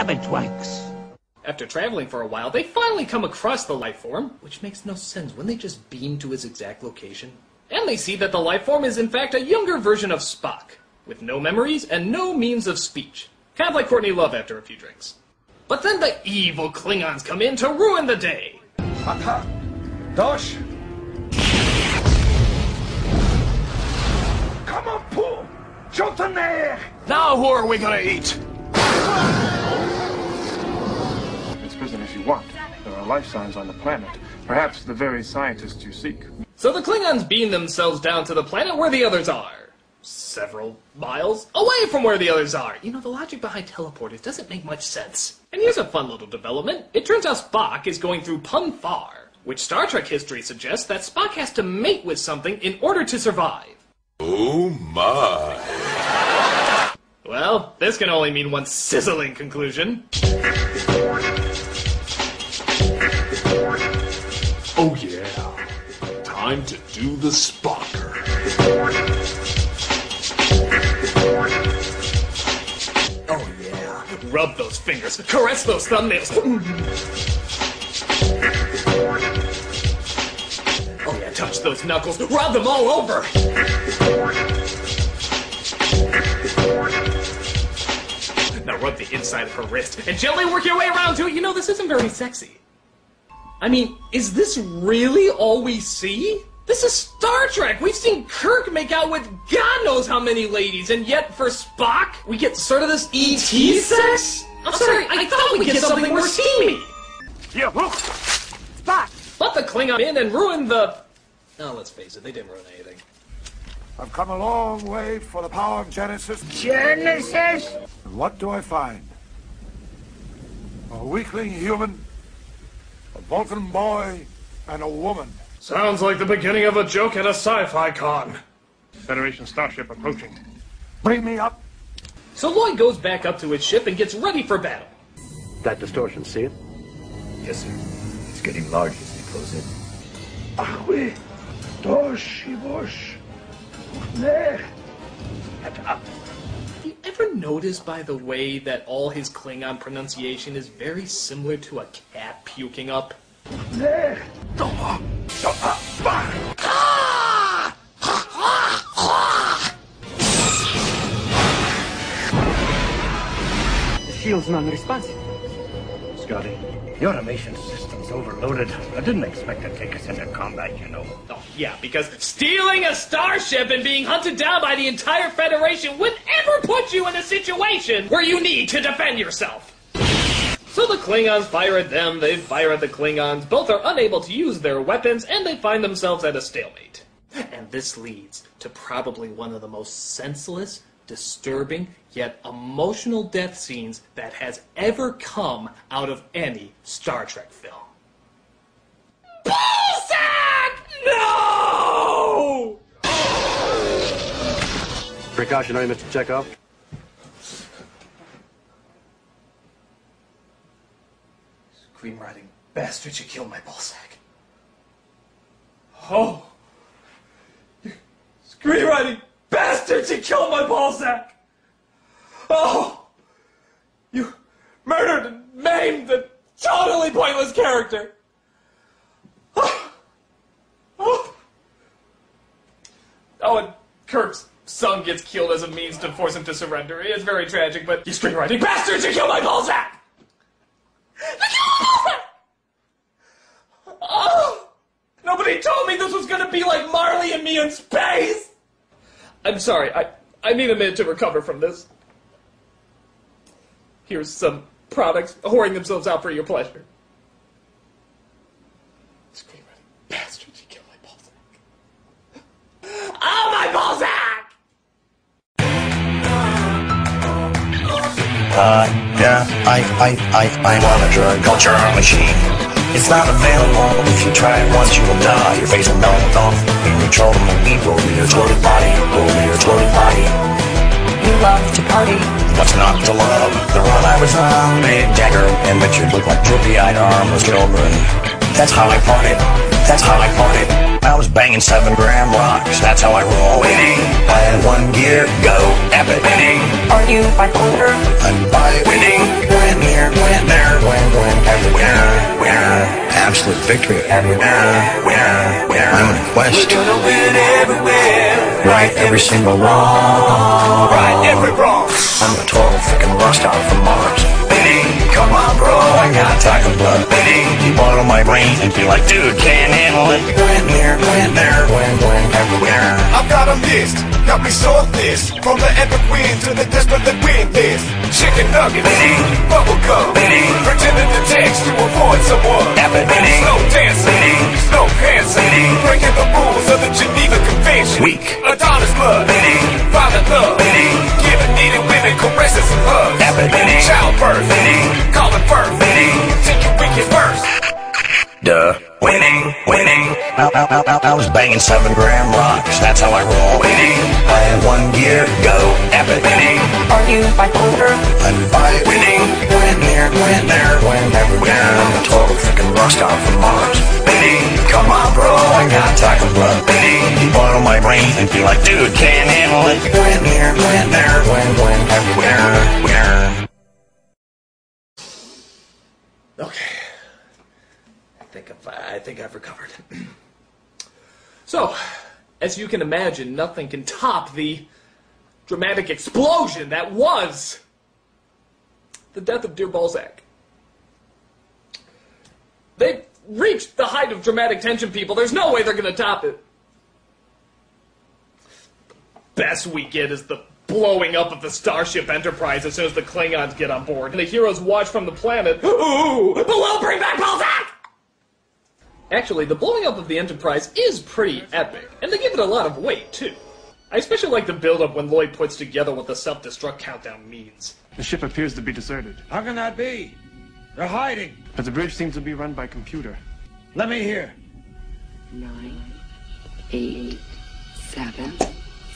rabbit wax. After traveling for a while, they finally come across the life form, which makes no sense when they just beam to his exact location. And they see that the life form is in fact a younger version of Spock, with no memories and no means of speech. Kind of like Courtney Love after a few drinks. But then the evil Klingons come in to ruin the day. Aha! Dosh! Come on, Pooh! Jotaner! Now who are we gonna eat? It's prisoners you want. There are life signs on the planet. Perhaps the very scientists you seek. So the Klingons beam themselves down to the planet where the others are. Several miles away from where the others are. You know, the logic behind teleporters doesn't make much sense. And here's a fun little development. It turns out Spock is going through Pun Far, which Star Trek history suggests that Spock has to mate with something in order to survive. Oh my. Well, this can only mean one sizzling conclusion. Oh yeah. Time to do the Spocker. Oh yeah. Rub those fingers. Caress those thumbnails. Oh yeah, touch those knuckles. Rub them all over. Now rub the inside of her wrist and gently work your way around to it. You know, this isn't very sexy. I mean, is this really all we see? This is Star Trek! We've seen Kirk make out with God knows how many ladies, and yet for Spock, we get sort of this E.T. sex? I'm sorry, I thought we'd get something more steamy! Yeah, look! Spock! Let the Klingon in and ruin the... Oh, let's face it, they didn't ruin anything. I've come a long way for the power of Genesis. Genesis? And what do I find? A weakling human, a Vulcan boy, and a woman. Sounds like the beginning of a joke at a sci-fi con. Federation starship approaching. Bring me up. So Lloyd goes back up to his ship and gets ready for battle. That distortion, see it? Yes, sir. It's getting larger as we close in. Ahwe, doshi bosh, neh. You ever notice, by the way, that all his Klingon pronunciation is very similar to a cat puking up? Neh. The shield's non-responsive. Scotty, the automation system's overloaded. I didn't expect to take us into combat, you know. Oh, yeah, because stealing a starship and being hunted down by the entire Federation would ever put you in a situation where you need to defend yourself. So the Klingons fire at them, they fire at the Klingons, both are unable to use their weapons, and they find themselves at a stalemate. And this leads to probably one of the most senseless, disturbing, yet emotional death scenes that has ever come out of any Star Trek film. Ballsack! No! Precautionary, Mr. Chekhov. Screenwriting bastard, you killed my ballsack. Oh! You screenwriting bastard, you killed my ballsack! Oh! You murdered and maimed a totally pointless character! Oh! Oh, and Kirk's son gets killed as a means to force him to surrender. It's very tragic, but you screenwriting bastard, you killed my ballsack! Oh! Nobody told me this was gonna be like Marley and me in space! I'm sorry, I need a minute to recover from this. Here's some products whoring themselves out for your pleasure. Screenwriting bastards, you killed my ballsack. Oh, my ballsack! Yeah, I'm on a drug culture machine. It's not available. If you try it once, you will die. Your face will melt off in your total evil, your tortured body, over your tortured body. You love to party. What's not to love? The run I was on made Jagger and Richard look like droopy-eyed armless children. That's how I partied. That's how I partied. I was banging 7-gram rocks. That's how I roll. Winning. I had one gear. Go. Epic. Winning. Are you bipolar? I'm by winning. When with victory everywhere. I'm on a quest. We're gonna win everywhere. Right every single wrong. Right every wrong. I'm a total freaking rock star from Mars. Come on, bro. I got tiger blood. You bottle my brain and feel like, dude, can't handle it. Win here, win there, win everywhere. I've got a list, got me so this. From the epic win to the desperate that win this. Chicken nuggets, bubble gum, pretending to text to avoid someone. Slow dancing, slow dancing, breaking the rules of the Geneva Convention. Weak. Adonis blood, violent love, giving needed women caresses and hugs. Childbirth, calling birth, take your weakest verse. Duh. Winning. I was banging 7-gram rocks. That's how I roll. Winning. I had 1 gear, go. Epic. Are you bipolar? I'm fight. Winning. Win here, win there, win everywhere. I'm a total freaking rock star from Mars. Come on, bro. I got tiger blood. You bottle my brain and feel like, dude, can't handle it. Win here, win there, win everywhere. Okay. I think I've recovered. So, as you can imagine, nothing can top the dramatic explosion that was the death of Dear Balzac. They've reached the height of dramatic tension, people. There's no way they're going to top it. The best we get is the blowing up of the Starship Enterprise as soon as the Klingons get on board. And the heroes watch from the planet. Ooh, but we'll bring back Balzac! Actually, the blowing up of the Enterprise is pretty epic, and they give it a lot of weight, too. I especially like the build-up when Lloyd puts together what the self-destruct countdown means. The ship appears to be deserted, How can that be? They're hiding. but the bridge seems to be run by computer. Let me hear. 9, 8, 7,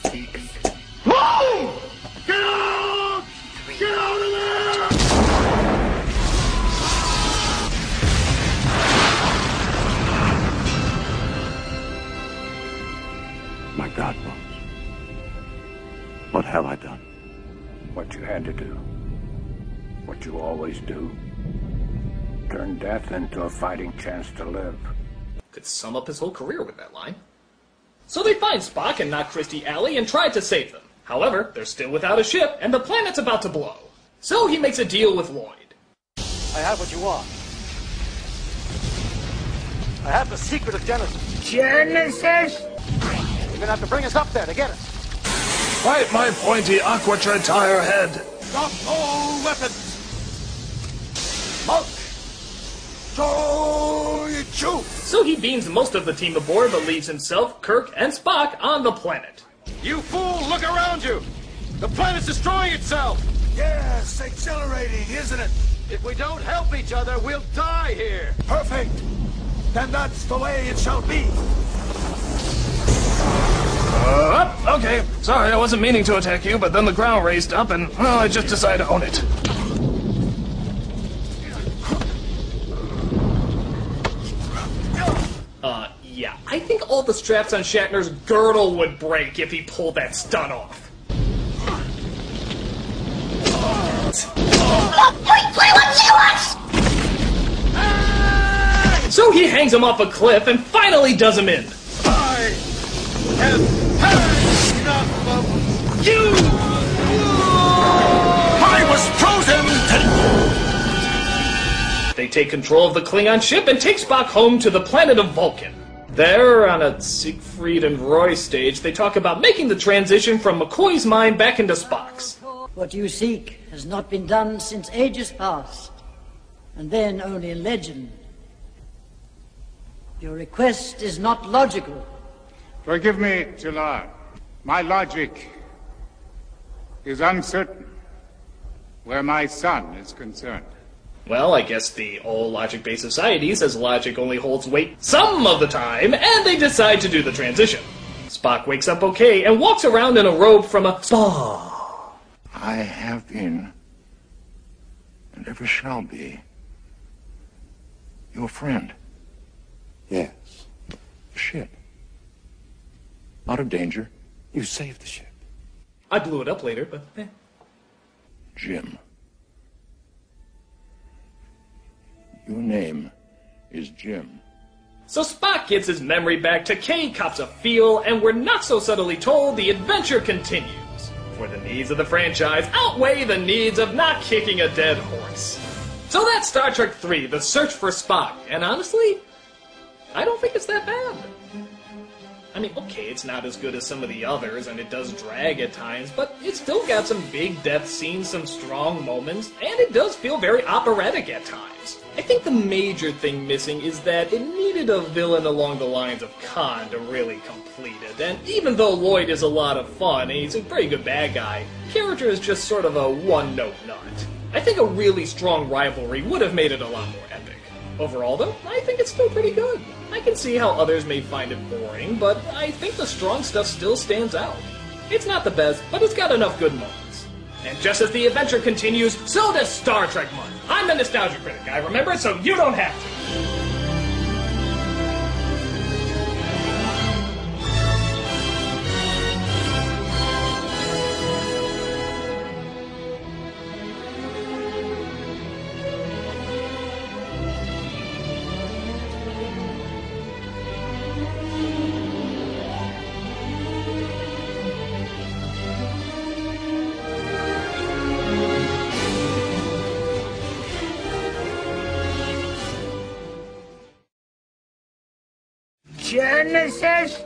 6. Move! Get out! Get out of there! My God, Bones. What have I done? What you had to do. What you always do. Turn death into a fighting chance to live. Could sum up his whole career with that line. So they find Spock and knock Christie Alley and try to save them. However, they're still without a ship, and the planet's about to blow. So he makes a deal with Lloyd. I have what you want. I have the secret of Genesis. Genesis? You're gonna have to bring us up there to get it. Fight my pointy aqua tire head. Drop all weapons! Smoke! So you chew! So he beams most of the team aboard, but leaves himself, Kirk, and Spock on the planet. You fool, look around you! The planet's destroying itself! Yes, accelerating, isn't it? If we don't help each other, we'll die here! Perfect! Then that's the way it shall be. Okay. Sorry, I wasn't meaning to attack you, but then the ground raised up and, well, I just decided to own it. Yeah, I think all the straps on Shatner's girdle would break if he pulled that stunt off. So he hangs him off a cliff and finally does him in. I have had enough of you! I was frozen! They take control of the Klingon ship and take Spock home to the planet of Vulcan. There, on a Siegfried and Roy stage, they talk about making the transition from McCoy's mind back into Spock's. What you seek has not been done since ages past, and then only in legend. Your request is not logical. Forgive me, Talar. My logic is uncertain where my son is concerned. Well, I guess the all logic-based society says logic only holds weight some of the time, and they decide to do the transition. Spock wakes up okay and walks around in a robe from a spa. I have been, and ever shall be, your friend. Yes. The ship. Out of danger. You saved the ship. I blew it up later, but eh. Jim. Your name is Jim. So Spock gets his memory back, Takei cops a feel, and we're not so subtly told the adventure continues. For the needs of the franchise outweigh the needs of not kicking a dead horse. So that's Star Trek III, The Search for Spock, and honestly, I don't think it's that bad. I mean, okay, it's not as good as some of the others, and it does drag at times, but it's still got some big death scenes, some strong moments, and it does feel very operatic at times. I think the major thing missing is that it needed a villain along the lines of Khan to really complete it, and even though Lloyd is a lot of fun, and he's a very good bad guy, character is just sort of a one-note nut. I think a really strong rivalry would have made it a lot more epic. Overall, though, I think it's still pretty good. I can see how others may find it boring, but I think the strong stuff still stands out. It's not the best, but it's got enough good moments. And just as the adventure continues, so does Star Trek Month. I'm the Nostalgia Critic, I remember it, so you don't have to. Genesis